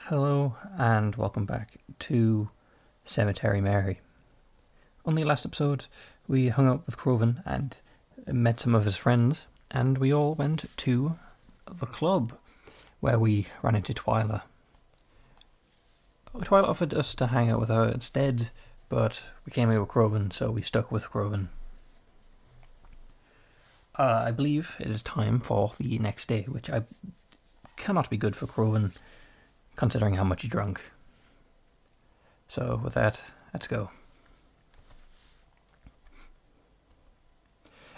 Hello and welcome back to Cemetery Mary. On the last episode, we hung out with Crowven and met some of his friends, and we all went to the club where we ran into Twyla. Twyla offered us to hang out with her instead, but we came here with Crowven, so we stuck with Crowven. I believe it is time for the next day, which I cannot be good for Crowven, considering how much he drank. So with that, let's go.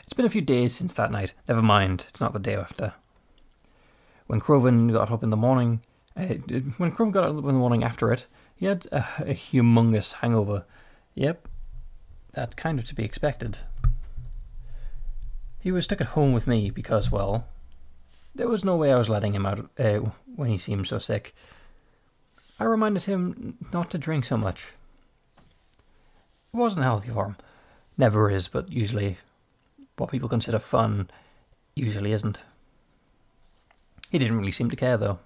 It's been a few days since that night. Never mind, it's not the day after. When Crowven got up in the morning, after it, he had a humongous hangover. Yep, that's kind of to be expected. He was stuck at home with me because, well, there was no way I was letting him out when he seemed so sick. I reminded him not to drink so much. It wasn't healthy for him. Never is, but usually what people consider fun usually isn't. He didn't really seem to care, though.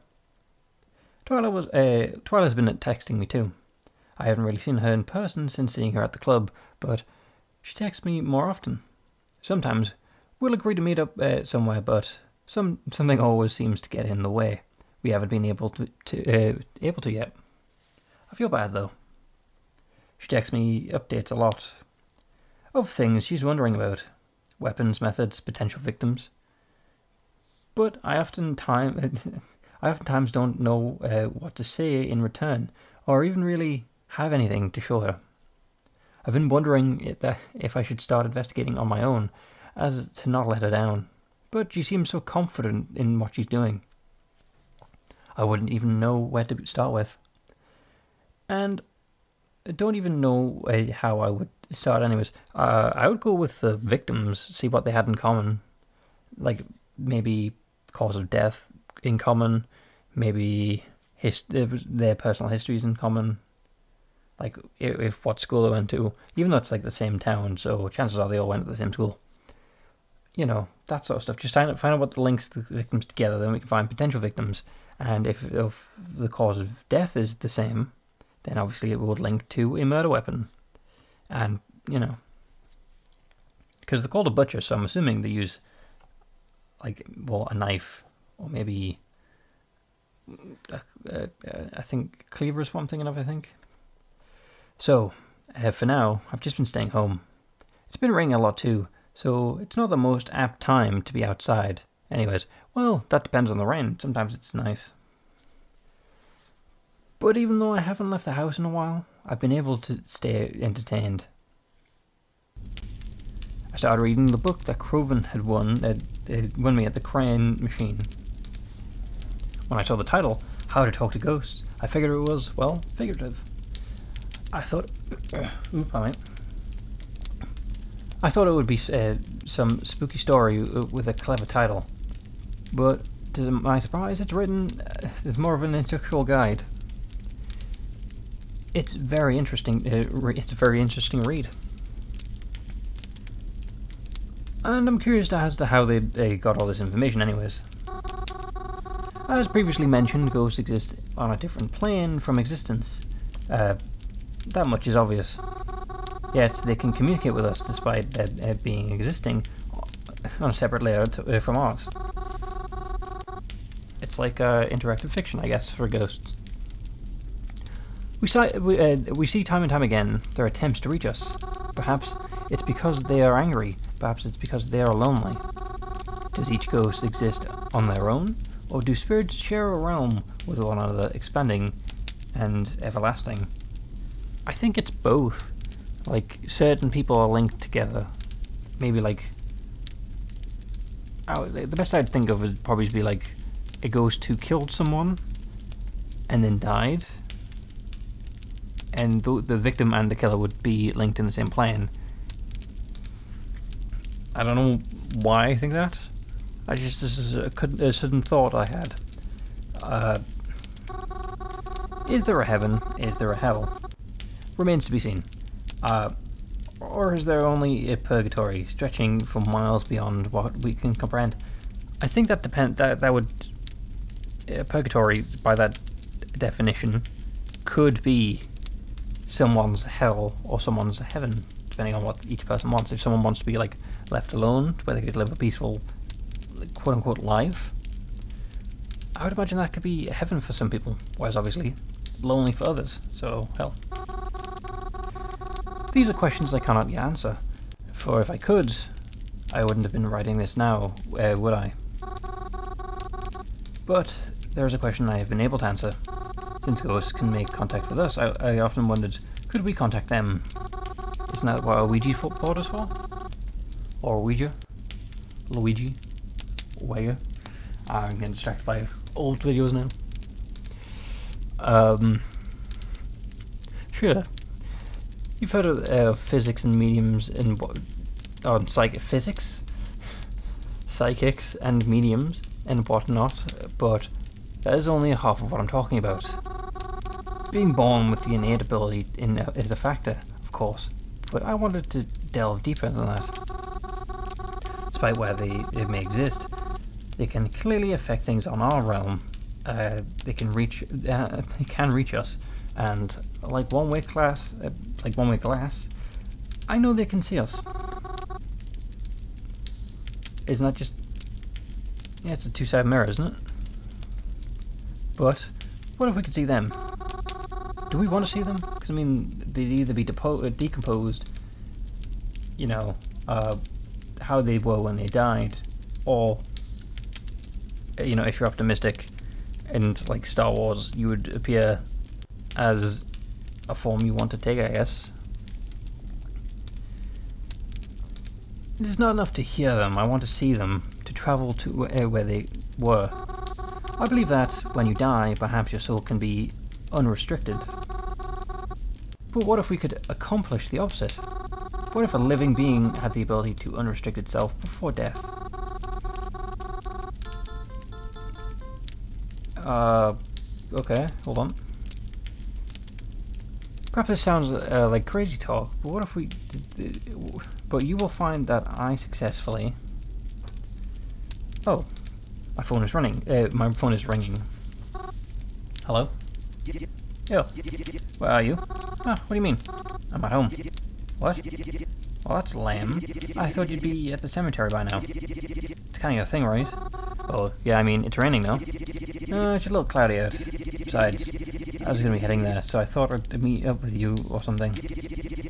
Twyla's been texting me too. I haven't really seen her in person since seeing her at the club, but she texts me more often. Sometimes we'll agree to meet up somewhere, but something always seems to get in the way. We haven't been able to yet. I feel bad though. She texts me updates a lot of things she's wondering about, weapons, methods, potential victims. But I oftentimes don't know what to say in return, or even really have anything to show her. I've been wondering if I should start investigating on my own, as to not let her down. But she seems so confident in what she's doing. I wouldn't even know where to start with. And I don't even know how I would start anyways. I would go with the victims, see what they had in common. Like, maybe cause of death in common, maybe their personal histories in common. Like, if what school they went to, even though it's like the same town, so chances are they all went to the same school. You know, that sort of stuff. Just find out what the links to the victims together, then we can find potential victims. And if the cause of death is the same, then obviously it would link to a murder weapon. And, you know, because they're called a butcher, so I'm assuming they use, like, well, a knife, or maybe, I think cleaver is what I'm thinking of, I think. So, for now, I've just been staying home. It's been raining a lot too, so it's not the most apt time to be outside. Anyways, well, that depends on the rain. Sometimes it's nice. But even though I haven't left the house in a while, I've been able to stay entertained. I started reading the book that Crowven had won me at the crane machine. When I saw the title, How to Talk to Ghosts, I figured it was, well, figurative. I thought it would be some spooky story with a clever title. But to my surprise, it's more of an instructional guide. It's very interesting. It's a very interesting read, and I'm curious as to how they got all this information. Anyways, as previously mentioned, ghosts exist on a different plane from existence. That much is obvious. Yet they can communicate with us despite their being existing on a separate layer from ours. It's like interactive fiction, I guess, for ghosts. We see time and time again their attempts to reach us. Perhaps it's because they are angry. Perhaps it's because they are lonely. Does each ghost exist on their own? Or do spirits share a realm with one another, expanding and everlasting? I think it's both. Like, certain people are linked together. Maybe like... the best I'd think of would probably be like a ghost who killed someone and then died, and the victim and the killer would be linked in the same plane. I don't know why I think that. This is a sudden thought I had. Is there a heaven? Is there a hell? Remains to be seen. Or is there only a purgatory stretching for miles beyond what we can comprehend? I think that would purgatory, by that definition could be someone's hell or someone's heaven, depending on what each person wants. If someone wants to be like left alone, where they could live a peaceful, quote-unquote, life, I would imagine that could be heaven for some people, whereas obviously lonely for others, so hell. These are questions I cannot yet answer, for if I could, I wouldn't have been writing this now, would I? But there is a question I have been able to answer. Since ghosts can make contact with us, I often wondered, could we contact them? Isn't that what a Ouija board is for? Or Ouija? Luigi? Ouija? I'm getting distracted by old videos now. Sure. You've heard of physics and mediums and physics, psychics and mediums and whatnot, but that is only half of what I'm talking about. Being born with the innate ability is a factor, of course, but I wanted to delve deeper than that. Despite where they may exist, they can clearly affect things on our realm. They can reach us, and like one-way glass, I know they can see us. Isn't that just... yeah, it's a two-sided mirror, isn't it? But what if we could see them? Do we want to see them? Because I mean, they'd either be decomposed, you know, how they were when they died, or, you know, if you're optimistic, and like Star Wars, you would appear as a form you want to take, I guess. It's not enough to hear them, I want to see them, to travel to where they were. I believe that when you die, perhaps your soul can be unrestricted. But what if we could accomplish the opposite? What if a living being had the ability to unrestrict itself before death? Okay, hold on. Perhaps this sounds like crazy talk, but what if we... but you will find that I successfully... Oh, my phone is running. My phone is ringing. Hello? Yo, where are you? Ah, what do you mean? I'm at home. What? Well, that's lame. I thought you'd be at the cemetery by now. It's kind of your thing, right? Oh, yeah, I mean, it's raining though. It's a little cloudy out. Besides, I was going to be heading there, so I thought I'd meet up with you or something.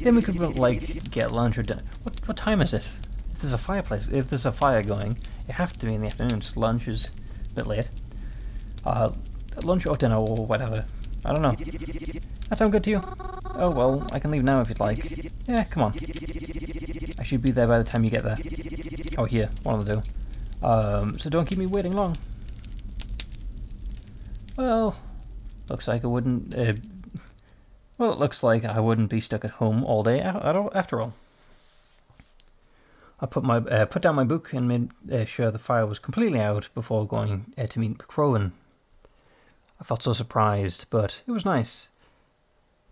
Then we could, like, get lunch or dinner. What time is it? If there's a fireplace, if there's a fire going, it has to be in the afternoon. So lunch is a bit late. Lunch or dinner or whatever. I don't know. That sound good to you? Oh, well, I can leave now if you'd like. Yeah, come on. I should be there by the time you get there. Oh, here, one of the two. So don't keep me waiting long. Well, looks like I wouldn't... well, it looks like I wouldn't be stuck at home all day after all. I put down my book and made sure the fire was completely out before going to meet Crowven. I felt so surprised, but it was nice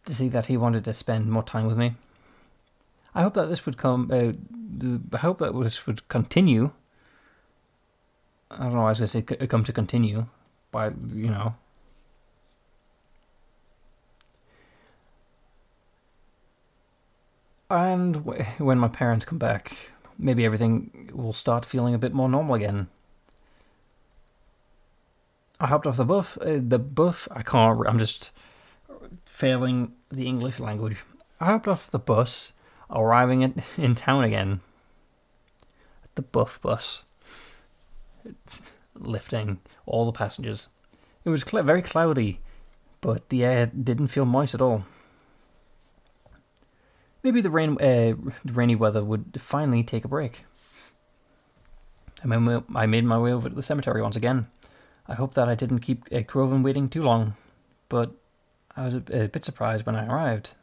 to see that he wanted to spend more time with me. I hope that this would I hope that this would continue. I don't know why I was going to say come to continue, but you know. And when my parents come back, maybe everything will start feeling a bit more normal again. I hopped off the bus. I'm just failing the English language. I hopped off the bus, arriving in town again. The bus. It's lifting all the passengers. It was very cloudy, but the air didn't feel moist at all. Maybe the rainy weather would finally take a break. I made my way over to the cemetery once again. I hope that I didn't keep Crowven waiting too long, but I was a bit surprised when I arrived.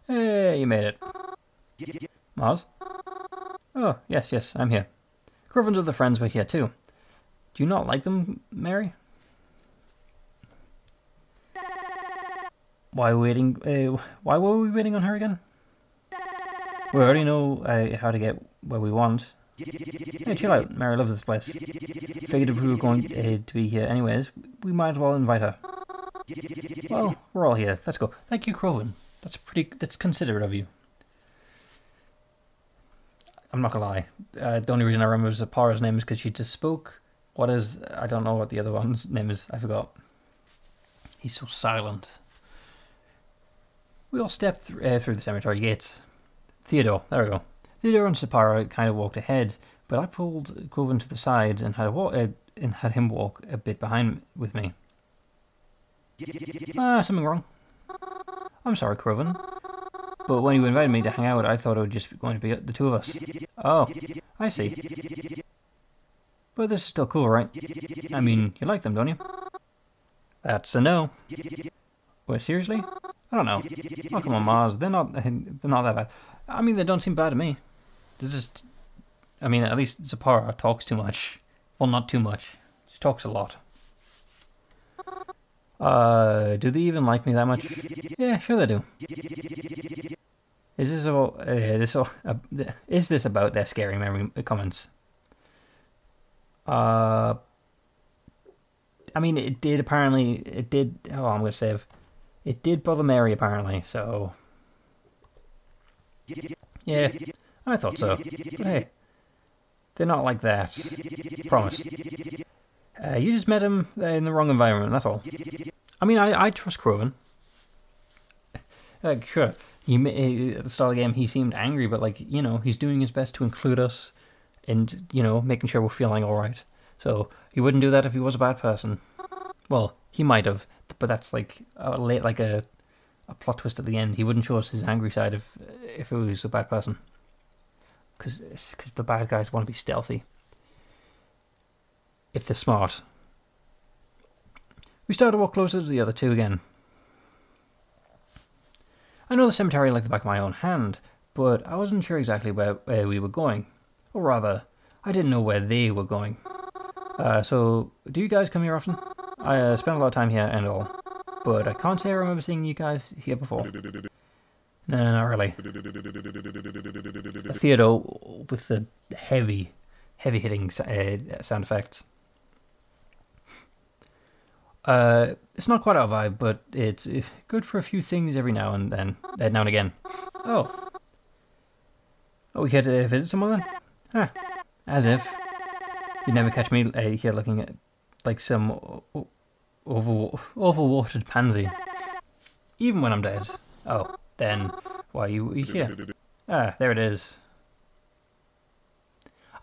Hey, you made it. Mars? Oh, yes, I'm here. Crowven's other friends were here too. Do you not like them, Mary? Why waiting? Why were we waiting on her again? We already know how to get where we want. Hey, chill out. Mary loves this place. Figured if we were going to be here anyways, we might as well invite her. Well, we're all here. Let's go. Thank you, Crowven. That's considerate of you. I'm not gonna lie. The only reason I remember Zipporah's name is because she just spoke. I don't know what the other one's name is. I forgot. He's so silent. We all stepped through the cemetery gates. Theodore, there we go. Theodore and Zipporah kind of walked ahead, but I pulled Crowven to the side and had him walk a bit behind with me. Something wrong. I'm sorry, Crowven. But when you invited me to hang out, I thought it was just going to be the two of us. Oh, I see. But this is still cool, right? I mean, you like them, don't you? That's a no. Wait, seriously? I don't know. Oh, come on, Mars. They're not that bad. I mean, they don't seem bad to me. They're just... I mean, at least Zipporah talks too much. Well, not too much. She talks a lot. Do they even like me that much? Yeah, sure they do. Is this about their scary memory comments? I mean, it did apparently. Oh, I'm gonna save. It did bother Mary apparently. So yeah, I thought so. But hey, they're not like that. Promise. You just met him in the wrong environment. That's all. I mean, I trust Crowven. Sure. At the start of the game, he seemed angry, but like, you know, he's doing his best to include us and, you know, making sure we're feeling alright. So, he wouldn't do that if he was a bad person. Well, he might have, but that's like a plot twist at the end. He wouldn't show us his angry side if it was a bad person. Because the bad guys want to be stealthy. If they're smart. We started to walk closer to the other two again. I know the cemetery like the back of my own hand, but I wasn't sure exactly where we were going. Or rather, I didn't know where they were going. So, do you guys come here often? I spent a lot of time here and all, but I can't say I remember seeing you guys here before. No, not really. Theodore with the heavy hitting sound effects. It's not quite our vibe, but it's good for a few things every now and again. Oh, we get to visit someone then? Huh. As if. You'd never catch me here looking at like some overwatered pansy. Even when I'm dead. Oh, then why are you here? Ah, there it is.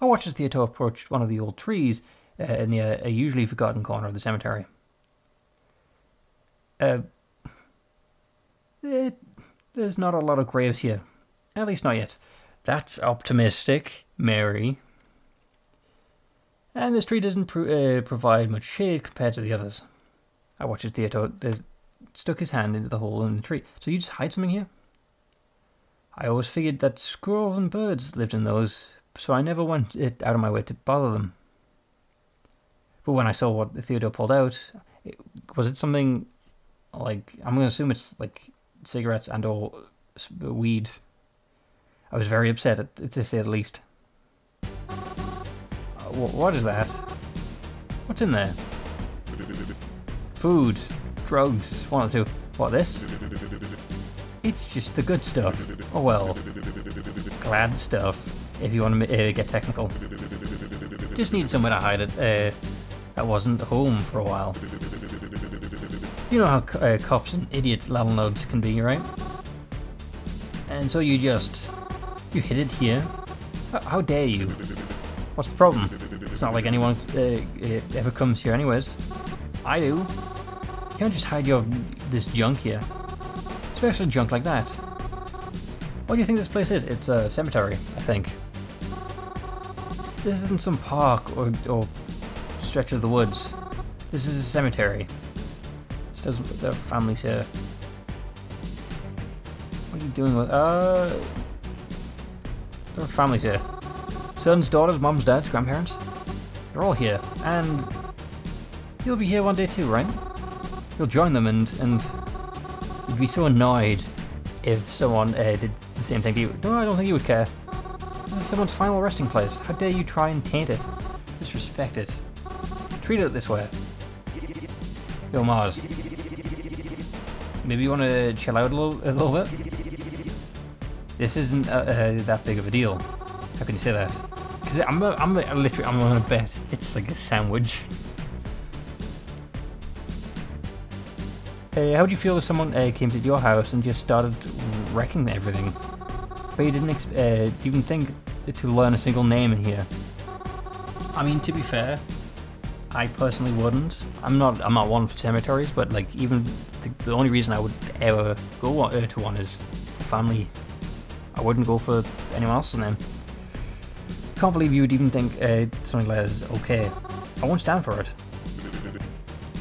I watched as Theodore approached one of the old trees near a usually forgotten corner of the cemetery. There's not a lot of graves here. At least not yet. That's optimistic, Mary. And this tree doesn't provide much shade compared to the others. I watched as Theodore stuck his hand into the hole in the tree. So you just hide something here? I always figured that squirrels and birds lived in those, so I never went out of my way to bother them. But when I saw what Theodore pulled out, was it something like, I'm going to assume it's like cigarettes and or weed. I was very upset, to say the least. What is that? What's in there? Food, drugs, one or two. What, this? It's just the good stuff. Oh well, glad stuff, if you want to get technical. Just need somewhere to hide it that wasn't home for a while. You know how cops and idiot level nubs can be, right? And so you hid it here? How dare you? What's the problem? It's not like anyone ever comes here anyways. I do. You can't just hide this junk here. Especially junk like that. What do you think this place is? It's a cemetery, I think. This isn't some park or stretch of the woods. This is a cemetery. There are families here. What are you doing with... There are families here. Sons, daughters, moms, dads, grandparents. They're all here. And you'll be here one day too, right? You'll join them and you'd be so annoyed if someone did the same thing to you. No, I don't think you would care. This is someone's final resting place. How dare you try and taint it? Disrespect it. Treat it this way. Yo, Mars. Maybe you want to chill out a little bit? This isn't that big of a deal. How can you say that? Because I'm gonna bet it's like a sandwich. How do you feel if someone came to your house and just started wrecking everything? But you didn't even think to learn a single name in here. I mean, to be fair, I personally wouldn't. I'm not one for cemeteries, but like even the only reason I would ever go to one is family. I wouldn't go for anyone else's name. Can't believe you would even think something like that is okay. I won't stand for it.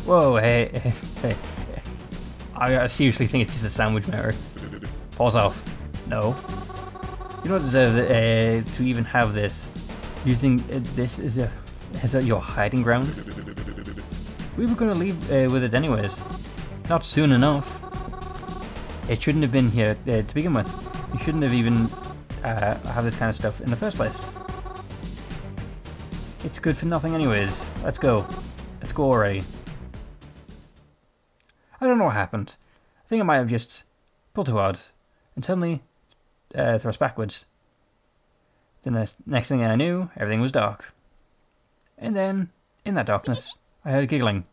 Whoa, hey. I seriously think it's just a sandwich, Mary. Pause off. No. You don't deserve to even have this. Using this as your hiding ground. We were going to leave with it anyways. Not soon enough. It shouldn't have been here to begin with. You shouldn't have even have this kind of stuff in the first place. It's good for nothing anyways. Let's go. Let's go already. I don't know what happened. I think I might have just pulled too hard and suddenly thrust backwards. The next thing I knew, everything was dark. And then, in that darkness, I heard giggling.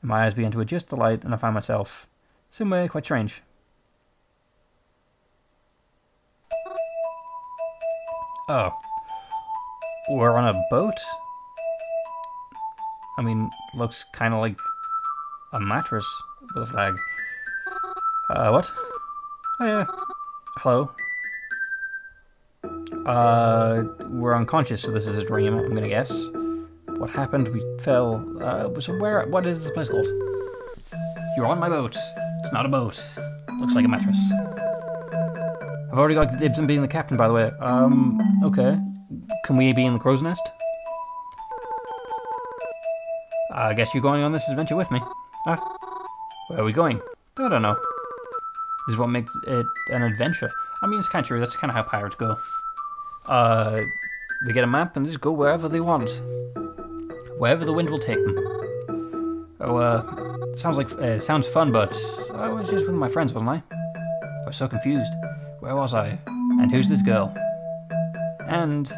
And my eyes began to adjust the light and I found myself somewhere quite strange. Oh. We're on a boat? I mean, looks kind of like a mattress with a flag. What? Oh yeah. Hello. We're unconscious, so this is a dream, I'm gonna guess. What happened? We fell. So what is this place called? You're on my boat. It's not a boat. Looks like a mattress. I've already got dibs on being the captain, by the way. Okay. Can we be in the crow's nest? I guess you're going on this adventure with me. Where are we going? I don't know. This is what makes it an adventure. I mean, it's kind of true. That's kind of how pirates go. They get a map and just go wherever they want. Wherever the wind will take them. Oh, sounds fun, but I was just with my friends, wasn't I? I was so confused. Where was I? And who's this girl? And...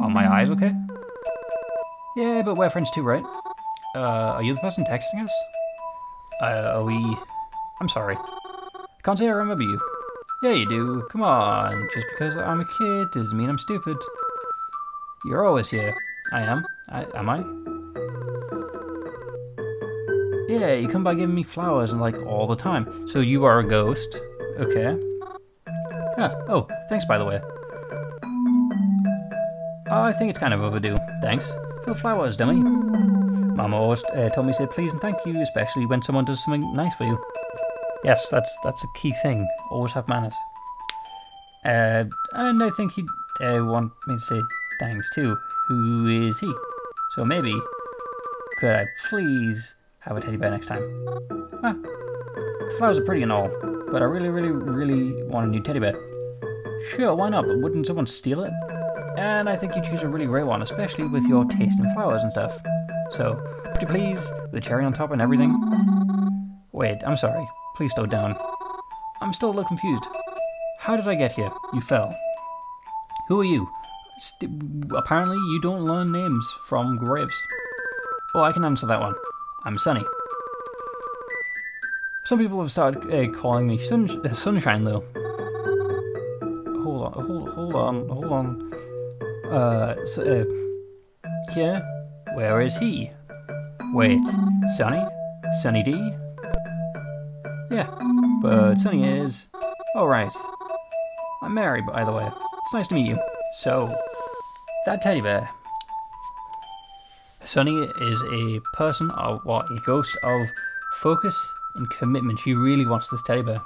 Are my eyes okay? Yeah, but we're friends too, right? Are you the person texting us? Are we... I'm sorry. I can't say I remember you. Yeah, you do. Come on. Just because I'm a kid doesn't mean I'm stupid. You're always here. I am. Am I? Yeah, you come by giving me flowers and like all the time. So you are a ghost. Okay. Oh, thanks by the way. I think it's kind of overdue. Thanks. For the flowers, dummy. Mama always told me to say please and thank you, especially when someone does something nice for you. Yes, that's a key thing. Always have manners. And I think he'd want me to say thanks too. Who is he? So maybe, could I please have a teddy bear next time? The flowers are pretty and all, but I really want a new teddy bear. Sure, why not, but wouldn't someone steal it? And I think you choose a really rare one, especially with your taste in flowers and stuff. So, pretty please, the cherry on top and everything. Wait, I'm sorry. Please slow down. I'm still a little confused. How did I get here? You fell. Who are you? Apparently you don't learn names from graves. Oh, I can answer that one. I'm Sunny. Some people have started calling me Sunshine, though. Hold on. Here? Where is he? Wait, Sunny? Sunny D? Yeah, but Sunny is... Oh, right. I'm Mary, by the way. It's nice to meet you. So, that teddy bear. Sunny is a person, a ghost of focus and commitment. She really wants this teddy bear.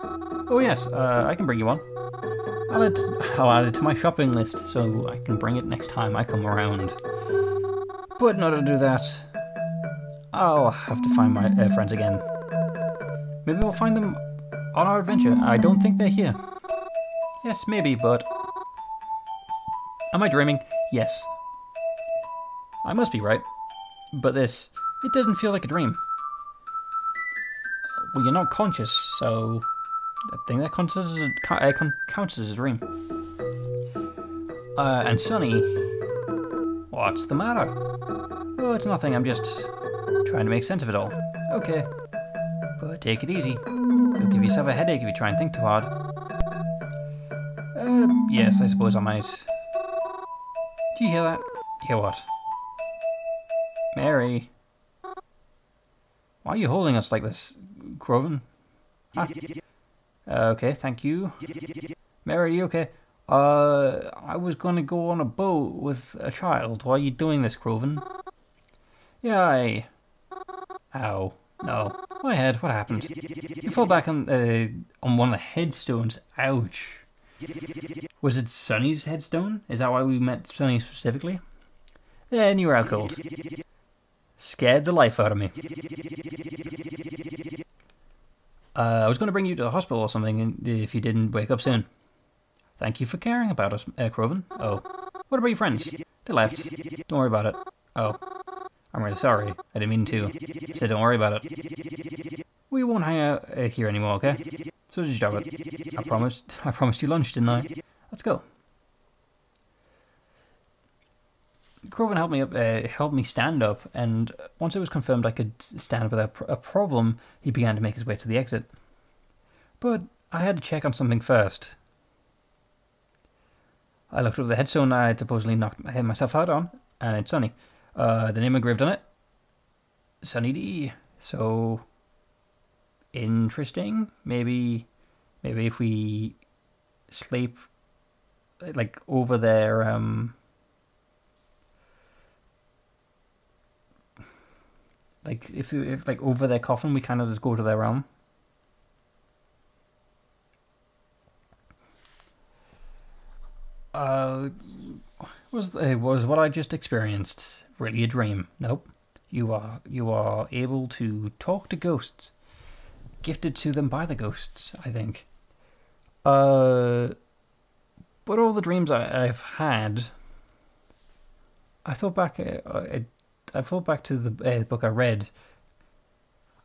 Oh yes, I can bring you one. I'll add it to my shopping list so I can bring it next time I come around. But in order to do that, I'll have to find my friends again. Maybe we'll find them on our adventure. I don't think they're here. Yes, maybe, but... Am I dreaming? Yes. I must be right. But this... It doesn't feel like a dream. Well, you're not conscious, so... I think that counts as a dream. And Sonny... What's the matter? Oh, it's nothing, I'm just... trying to make sense of it all. Okay. But take it easy. You'll give yourself a headache if you try and think too hard. Yes, I suppose I might. Do you hear that? Hear what? Mary. Why are you holding us like this, Crowven? Ah. Okay, thank you. Mary, are you okay? I was gonna go on a boat with a child. Why are you doing this, Crowven? Yeah, Ow. No. My head, what happened? You fell back on one of the headstones. Ouch. Was it Sonny's headstone? Is that why we met Sonny specifically? Yeah, and you were out cold. Scared the life out of me. I was going to bring you to the hospital or something if you didn't wake up soon. Thank you for caring about us, Crowven. Oh. What about your friends? They left. Don't worry about it. Oh. I'm really sorry. I didn't mean to. So don't worry about it. We won't hang out here anymore, okay? So just drop it. I promised you lunch, didn't I? Let's go. Crowven helped me stand up, and once it was confirmed I could stand up without a problem, he began to make his way to the exit. But I had to check on something first. I looked over the headstone I had supposedly knocked myself out on, and it's Sonny. The name engraved on it, Sonny D. So interesting. Maybe if we sleep like over their like if like over their coffin, we kind of just go to their realm. Was what I just experienced really a dream? Nope. You are able to talk to ghosts, gifted to them by the ghosts, I think. But all the dreams I've had, I thought back. I thought back to the book I read.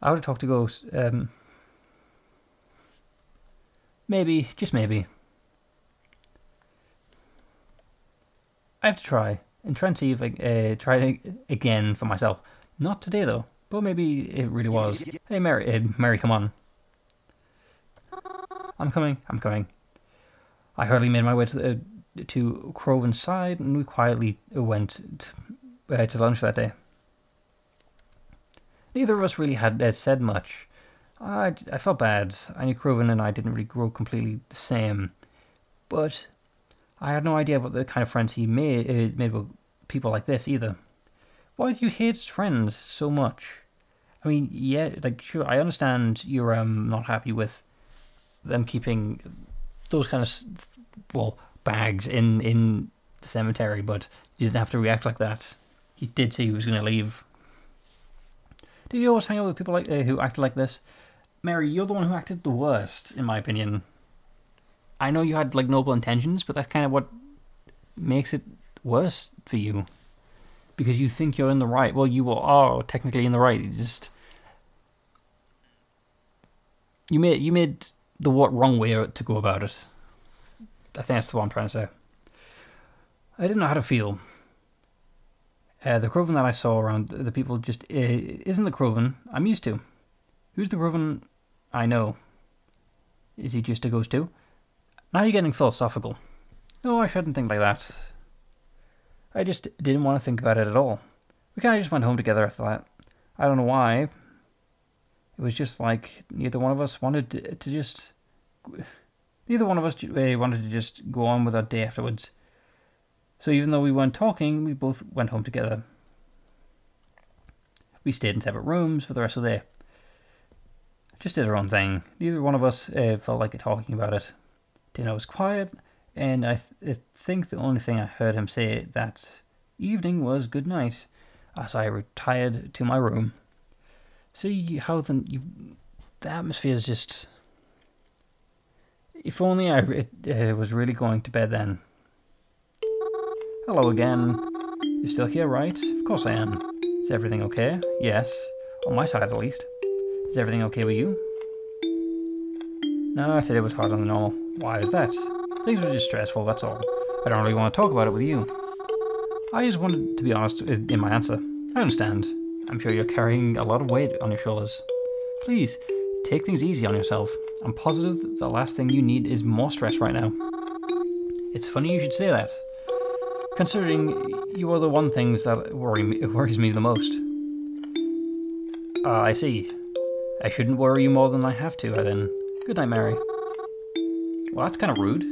I would have talked to ghosts. Maybe, just maybe. I have to try and and see if I try it again for myself. Not today though, but maybe it really was. Hey Mary, come on. I'm coming. I hurriedly made my way to Crowven's side, and we quietly went to lunch that day. Neither of us really had said much. I felt bad. I knew Crowven and I didn't really grow completely the same, but I had no idea what the kind of friends he made with people like this either. Why do you hate his friends so much? I mean, yeah, like sure, I understand you're not happy with them keeping those kind of bags in the cemetery, but you didn't have to react like that. He did say he was going to leave. Did you always hang out with people like who acted like this? Mary, you're the one who acted the worst, in my opinion. I know you had like noble intentions, but that's kind of what makes it worse for you, because you think you're in the right. Well, you are technically in the right. You made the wrong way to go about it. I think that's what I'm trying to say. I didn't know how to feel. The Crowven that I saw around the people just isn't the Crowven I'm used to. Who's the Crowven I know? Is he just a ghost too? Now you're getting philosophical. No, I shouldn't think like that. I just didn't want to think about it at all. We kind of just went home together after that. I don't know why. It was just like neither one of us wanted to just... Neither one of us wanted to just go on with our day afterwards. So even though we weren't talking, we both went home together. We stayed in separate rooms for the rest of the day. Just did our own thing. Neither one of us felt like talking about it. Dinner was quiet, and I think the only thing I heard him say that evening was good night as I retired to my room. See how the atmosphere is just... If only I was really going to bed then. Hello again. You're still here, right? Of course I am. Is everything okay? Yes. On my side, at least. Is everything okay with you? No, today was harder than normal. Why is that? Things were just stressful, that's all. I don't really want to talk about it with you. I just wanted to be honest in my answer. I understand. I'm sure you're carrying a lot of weight on your shoulders. Please, take things easy on yourself. I'm positive the last thing you need is more stress right now. It's funny you should say that, considering you are the one things that worries me the most. I see. I shouldn't worry you more than I have to, then. Good night, Mary. Well, that's kind of rude.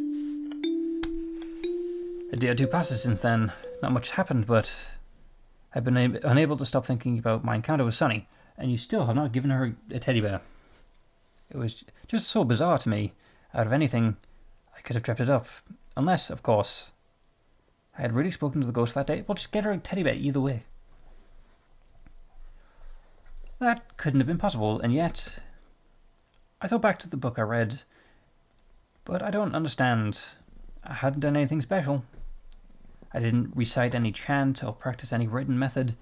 A day or two passes since then. Not much happened, but I've been unable to stop thinking about my encounter with Sunny, and you still have not given her a teddy bear. It was just so bizarre to me. Out of anything, I could have dreamt it up. Unless, of course, I had really spoken to the ghost that day. Well, just get her a teddy bear either way. That couldn't have been possible, and yet I thought back to the book I read, but I don't understand. I hadn't done anything special. I didn't recite any chant or practice any written method.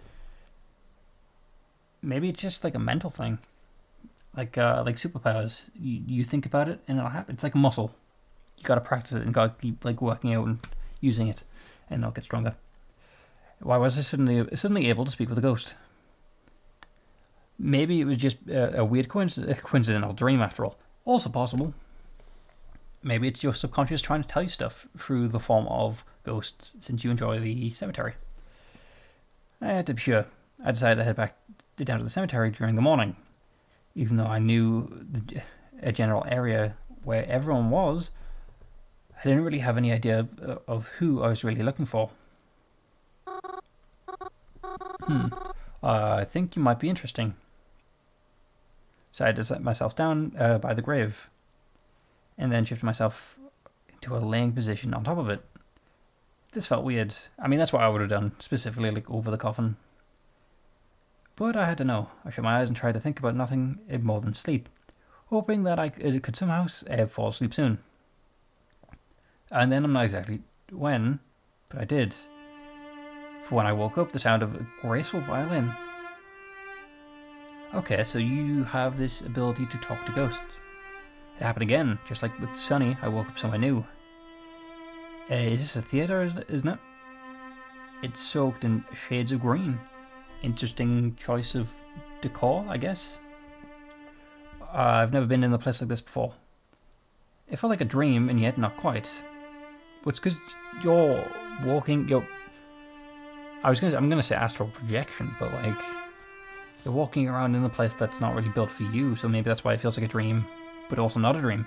Maybe it's just like a mental thing, like superpowers. You think about it and it'll happen. It's like a muscle. You gotta practice it and gotta keep like working out and using it, and it'll get stronger. Why was I suddenly able to speak with a ghost? Maybe it was just a weird coincidental dream after all. Also possible. Maybe it's your subconscious trying to tell you stuff through the form of ghosts, since you enjoy the cemetery. To be sure, I decided to head back down to the cemetery during the morning. Even though I knew a general area where everyone was, I didn't really have any idea of who I was really looking for. I think you might be interesting. So I set myself down by the grave, and then shifted myself into a laying position on top of it. This felt weird. I mean, that's what I would have done, specifically like over the coffin. But I had to know. I shut my eyes and tried to think about nothing more than sleep, hoping that I could somehow fall asleep soon. And then I'm not exactly when, but I did. For when I woke up, the sound of a graceful violin. Okay, so you have this ability to talk to ghosts. It happened again, just like with Sunny. I woke up somewhere new. Is this a theatre, isn't it? It's soaked in shades of green. Interesting choice of decor, I guess. I've never been in a place like this before. It felt like a dream, and yet not quite. But it's because you're walking. I'm gonna say astral projection, but like you're walking around in a place that's not really built for you. So maybe that's why it feels like a dream, but also not a dream.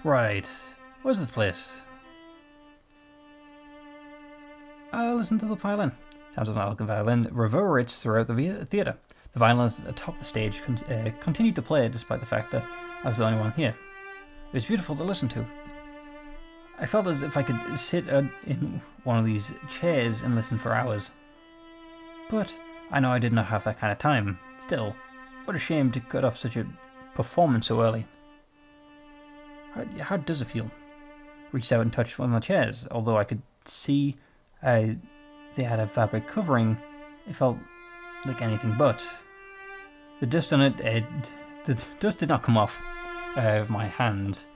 Right. Where's this place? Listen to the violin. Sounds of an elegant violin reverberates throughout the theatre. The violinists atop the stage continued to play despite the fact that I was the only one here. It was beautiful to listen to. I felt as if I could sit in one of these chairs and listen for hours. But I know I did not have that kind of time. Still, what a shame to cut off such a performance so early. How does it feel? Reached out and touched one of the chairs. Although I could see they had a fabric covering, it felt like anything but. The dust on it, the dust did not come off of my hand,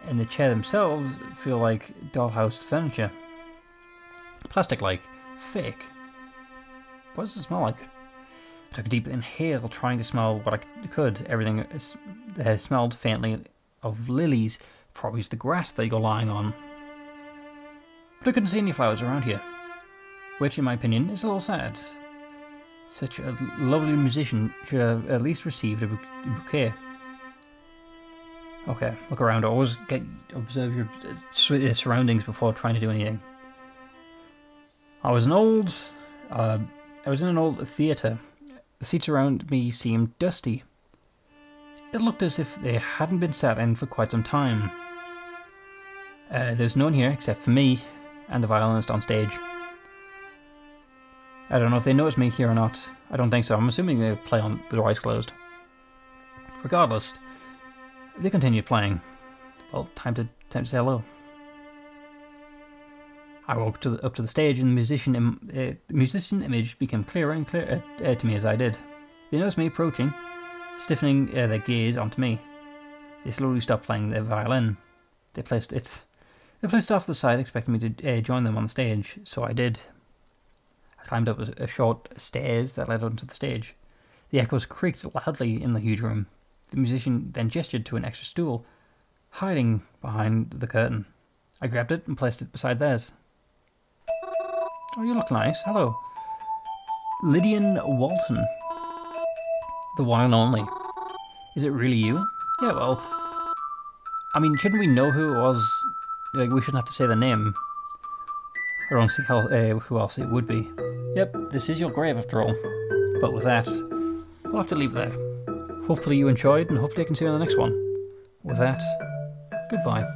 and the chair themselves feel like dollhouse furniture. Plastic-like, fake. What does it smell like? I took a deep inhale, trying to smell what I could. Everything smelled faintly of lilies, probably it's the grass that you're lying on. But I couldn't see any flowers around here, which in my opinion is a little sad. Such a lovely musician should have at least received a bouquet. Okay, look around. Always observe your surroundings before trying to do anything. I was in an old theatre. The seats around me seemed dusty. It looked as if they hadn't been sat in for quite some time. There's no one here except for me and the violinist on stage. I don't know if they noticed me here or not. I don't think so. I'm assuming they play on with their eyes closed. Regardless, They continued playing. Well, time to say hello. I walked up to the stage, and the musician image became clearer and clearer to me as I did. They noticed me approaching, stiffening their gaze onto me. They slowly stopped playing their violin. They placed it off the side, expecting me to join them on the stage, so I did. I climbed up a short stairs that led onto the stage. The echoes creaked loudly in the huge room. The musician then gestured to an extra stool, hiding behind the curtain. I grabbed it and placed it beside theirs. Oh, you look nice. Hello. Lydian Walton. The one and only. Is it really you? Yeah, well, I mean, shouldn't we know who it was? Like, we shouldn't have to say the name. I don't see who else it would be. Yep, this is your grave after all. But with that, we'll have to leave it there. Hopefully you enjoyed, and hopefully I can see you on the next one. With that, goodbye.